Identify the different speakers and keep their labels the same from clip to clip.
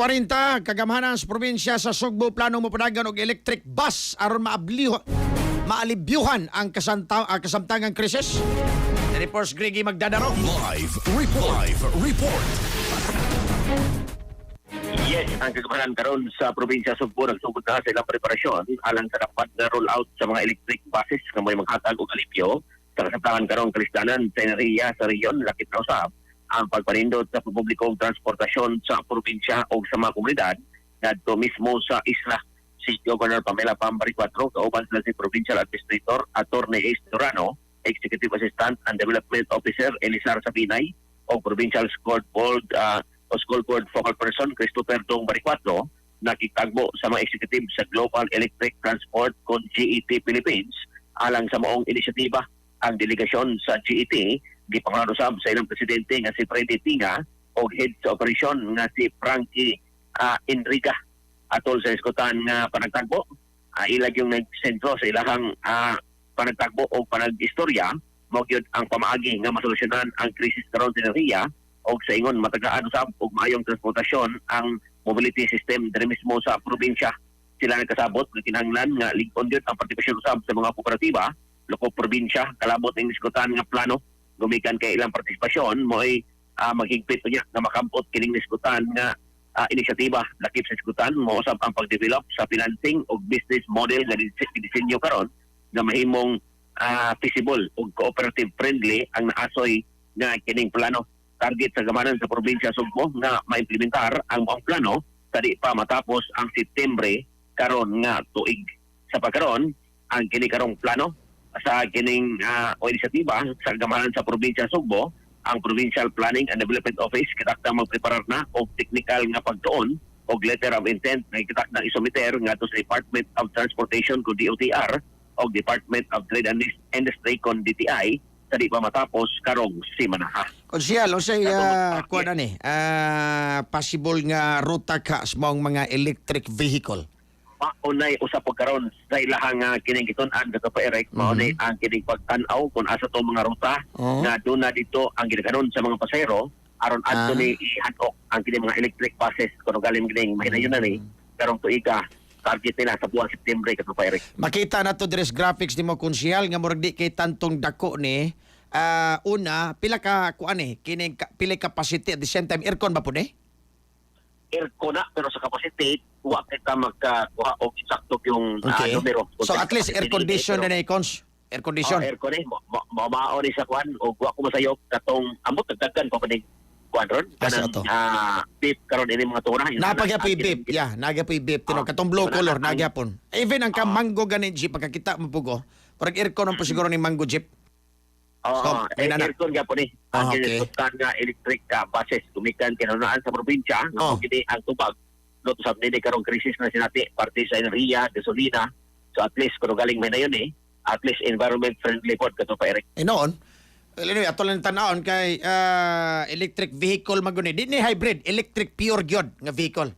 Speaker 1: 40 kagamhanan sa probinsya sa Sugbo planong mapadagan og electric bus aron maalibyuhan ang kasamtangang krisis. Reports Gregi Magdadaro.
Speaker 2: Live report.
Speaker 3: Yes, ang kagamanan karon sa probinsya Sugbo nagsugod na sa ilang preparasyon alang sa dapat na roll out sa mga electric buses nga may maghatag og alipyo sa kasamtangan karong kalistanan sa enerhiya sa rehiyon lakip na usab ang pagparindot sa publikong transportasyon sa probinsya o sa mga komunidad ngadto mismo sa isla. Si Governor Pamela Pambari 4 kauban sila si Provincial Administrator Attorney Ace Durano, Executive Assistant and Development Officer Elisar Sabinay o Provincial School Board Focal Person Christopher Dong Baricuatro nakitagbo sa mga executive sa Global Electric Transport con GET Philippines alang sa maong inisyatiba. Ang delegasyon sa GET gipangarusab sa ilang presidente nga si Freddy Tinga o head sa operasyon nga si Frankie Enrica atol sa iskutan nga panagtagbo. Ilag yung nagsentro sa ilahang panagtagbo o panag-istorya mo gyud ang pamaagi nga masolusyonan ang krisis karon sa enerhiya o sa ingon matagaan usab og maayong transportasyon ang mobility system diri mismo sa probinsya. Sila nagkasabot nga kinahanglan nga ligon gyud ang partisipasyon usab sa mga kooperatiba loko probinsya kalabot ning iskutan nga plano gumikan kay ilang partisipasyon mo ay maghigpit niya na makampot kining iskutan nga inisyatiba lakip sa iskutan mo usab ang pagdevelop sa financing o business model nga disenyo karon nga mahimong feasible o cooperative friendly ang naasoy nga kining plano. Target sa gamanan sa probinsya Sugbo nga maimplementar ang buong plano tadi pa matapos ang Setyembre karon nga tuig. Sa pagkaron ang kini karong plano sa kining o inisyatiba sa gamanan sa probinsya Sugbo, ang Provincial Planning and Development Office kitakdang magpreparar na og technical nga pagtuon og letter of intent nga kitakdang isumiter ngadto sa Department of Transportation kun DOTR o Department of Trade and Industry kun DTI sa di pa matapos karong semana.
Speaker 1: Konsyal, unsay kuan ani? Possible nga ruta ka sa mga electric vehicle.
Speaker 3: Maunay usap po karon sa ilahang kining kitun-an kato pa Eric maunay ang kining pagtan-aw kung asa to mga ruta nga doon na dito ang ginikanon sa mga pasahero aron adto ni ihanok ang kining mga electric buses kuno galing kining mahinayon ni karong tuiga target nila sa buwan Setyembre kato pa Eric.
Speaker 1: Makita na to dress graphics nimo konsyal nga murag di kay tantong dako ni una pila ka kuan ni kining pila capacity at the same time aircon ba pud
Speaker 3: Aircon na pero sa capacity wa kita magkakuha og eksakto yung numero.
Speaker 1: So at least air condition na cons. Air condition.
Speaker 3: Aircon mao ni sa kuan og wa ko masayop katong ambot dagdagan pa panig kuan ron kanang beep karon ini mga tuna.
Speaker 1: Napagyapoy beep. Yeah, nagyapoy beep tino katong blue color nagyapon. Even ang mango ganin jeep pagkakita mo pugo. Parang aircon ang siguro ni mango jeep.
Speaker 3: Aircon gapon ni. Ang ginisutan nga electric buses gumikan kinunaan sa probinsya nga gini ang tubag. No to sabni karong krisis na sinati parte sa enerhiya, gasolina. So at least kuno galing may na yun at least environment friendly pod kato pa Eric.
Speaker 1: Noon anyway, ato lang tanawon kay electric vehicle maguni. Di ni hybrid, electric pure gyud nga vehicle.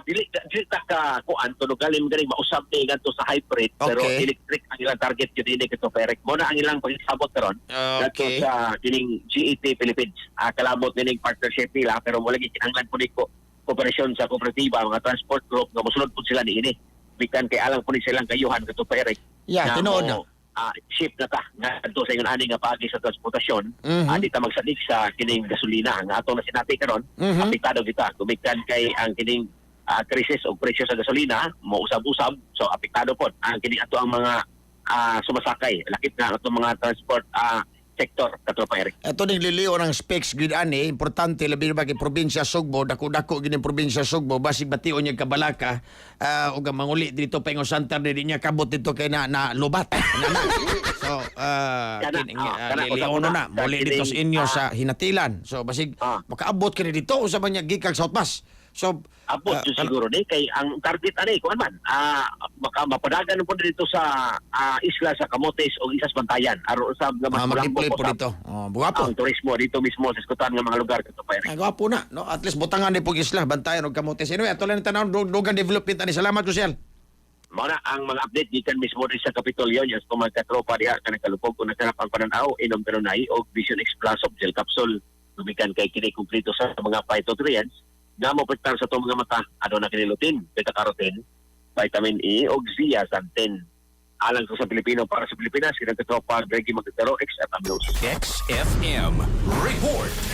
Speaker 3: Dili ta ka kuan tunog galing galing mausab ni ngadto sa hybrid pero electric ang ilang target yun ini kato pa Eric. Mo na ang ilang pagsabot karon ngadto sa kining GET Philippines. Kalabot nining partnership nila pero mo lagi kinahanglan po niko kooperasyon sa kooperatiba mga transport group nga mosulod po sila niini. Bikan kay alang po ni silang kayuhan kato pa Eric.
Speaker 1: Yeah, tinuod na.
Speaker 3: Ship na ta nga adto sa ingon ani nga paagi sa transportasyon di ta magsalig sa kining gasolina nga ato na sinati karon apektado kita gumikan kay ang kining krisis og presyo sa gasolina mo usab-usab so apektado pod ang kining ato ang mga sumasakay lakip na ato mga transport sektor kato pa Eric.
Speaker 1: Ito ning liliw ng specs gid ani importante labi na kay probinsya Sugbo dako-dako gid probinsya Sugbo basig bation niya kabalaka ug manguli dito pa ingon center di niya kabot dito kay na lubat. So liliw na muli dito sa inyo sa Hinatilan. So basig makaabot kini dito usa man niya gikag South Pass. So
Speaker 3: abot siguro ni kay ang target ani kuan man mapadagan po dito sa isla sa Camotes o Isas Bantayan aron usab nga mas
Speaker 1: magplay po dito. Buwapo
Speaker 3: ang turismo dito mismo sa iskutan nga mga lugar kato pa.
Speaker 1: Guwapo na no at least butangan ni pug isla Bantayan ug Camotes. Anyway ato lang tanawon dugang development ani. Salamat Kusel.
Speaker 3: Mao na ang mga update gikan mismo rin sa Kapitolyo yung magkatropa diha kanang kalupog kung naghanap ang pananaw inom pero nai og Vision X Plus of gel capsule gumikan kay kini kumpleto sa mga phytonutrients nga maprotektar sa itong mga mata, ano na kinilutin, beta-carotene, vitamin E, o zeaxanthin. Alang sa Pilipino para sa Pilipinas, kinagkatropag, Reggie Magdaro, X at Amlos.
Speaker 2: XFM Report.